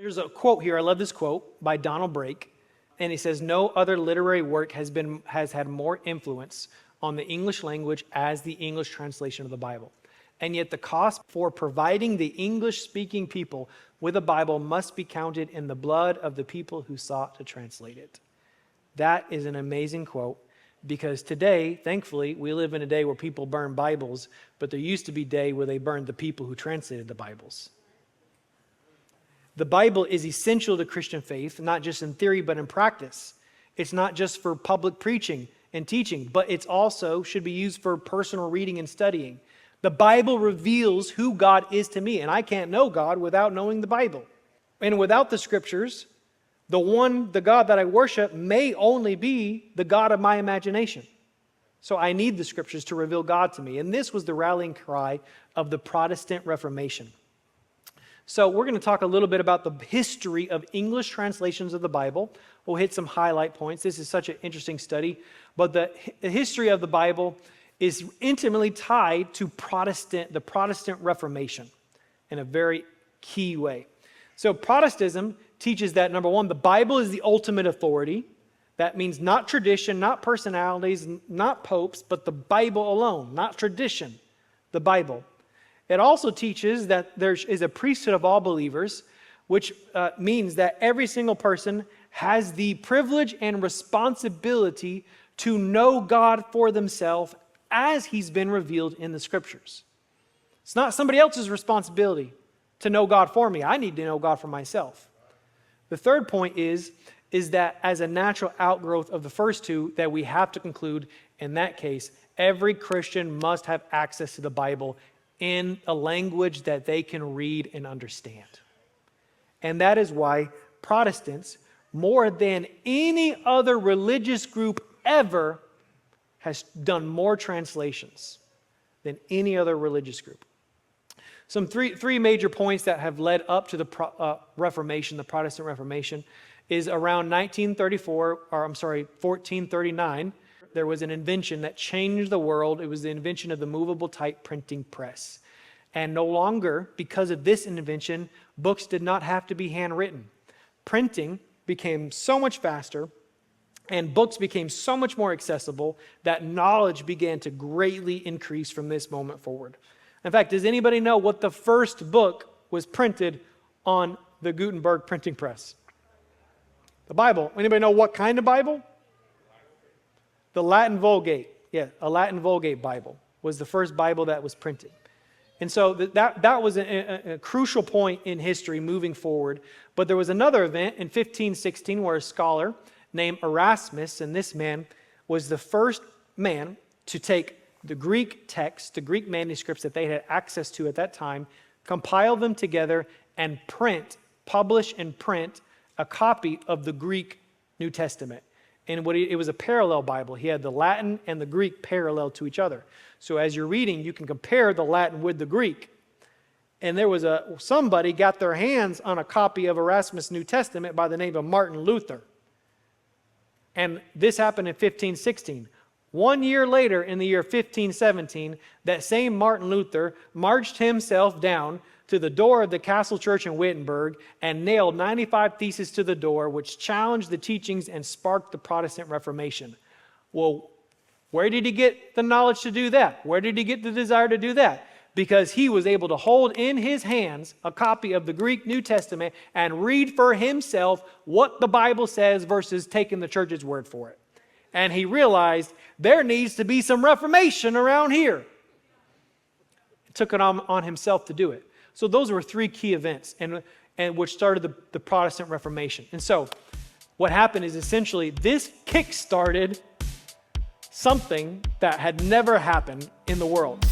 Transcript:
There's a quote here, I love this quote, by Donald Brake, and he says, "No other literary work has had more influence on the English language as the English translation of the Bible. And yet the cost for providing the English-speaking people with a Bible must be counted in the blood of the people who sought to translate it." That is an amazing quote, because today, thankfully, we live in a day where people burn Bibles, but there used to be a day where they burned the people who translated the Bibles. The Bible is essential to Christian faith, not just in theory, but in practice. It's not just for public preaching and teaching, but it's also should be used for personal reading and studying. The Bible reveals who God is to me, and I can't know God without knowing the Bible. And without the Scriptures, the God that I worship may only be the God of my imagination. So I need the Scriptures to reveal God to me. And this was the rallying cry of the Protestant Reformation. So we're going to talk a little bit about the history of English translations of the Bible. We'll hit some highlight points. This is such an interesting study. But the history of the Bible is intimately tied to the Protestant Reformation in a very key way. So Protestantism teaches that, number one, the Bible is the ultimate authority. That means not tradition, not personalities, not popes, but the Bible alone, not tradition, the Bible. It also teaches that there is a priesthood of all believers, which means that every single person has the privilege and responsibility to know God for themselves as He's been revealed in the Scriptures. It's not somebody else's responsibility to know God for me. I need to know God for myself. The third point is that as a natural outgrowth of the first two, that we have to conclude, in that case, every Christian must have access to the Bible in a language that they can read and understand. And that is why Protestants, more than any other religious group ever, has done more translations than any other religious group. Some three major points that have led up to the Reformation, the Protestant Reformation, is around 1439, there was an invention that changed the world. It was the invention of the movable type printing press. And no longer, because of this invention, books did not have to be handwritten. Printing became so much faster, and books became so much more accessible that knowledge began to greatly increase from this moment forward. In fact, does anybody know what the first book was printed on the Gutenberg printing press? The Bible. Anybody know what kind of Bible? The Latin Vulgate. Yeah, a Latin Vulgate Bible was the first Bible that was printed. And so that was a crucial point in history moving forward. But there was another event in 1516 where a scholar named Erasmus, and this man was the first man to take the Greek text, the Greek manuscripts that they had access to at that time, compile them together and publish and print a copy of the Greek New Testament. And it was a parallel Bible. He had the Latin and the Greek parallel to each other. So as you're reading, you can compare the Latin with the Greek. And there was somebody got their hands on a copy of Erasmus' New Testament by the name of Martin Luther. And this happened in 1516. 1 year later, in the year 1517, that same Martin Luther marched himself down to the door of the Castle Church in Wittenberg and nailed 95 theses to the door, which challenged the teachings and sparked the Protestant Reformation. Well, where did he get the knowledge to do that? Where did he get the desire to do that? Because he was able to hold in his hands a copy of the Greek New Testament and read for himself what the Bible says versus taking the church's word for it. And he realized there needs to be some reformation around here. He took it on himself to do it. So those were three key events and which started the Protestant Reformation. And so what happened is essentially this kick-started something that had never happened in the world.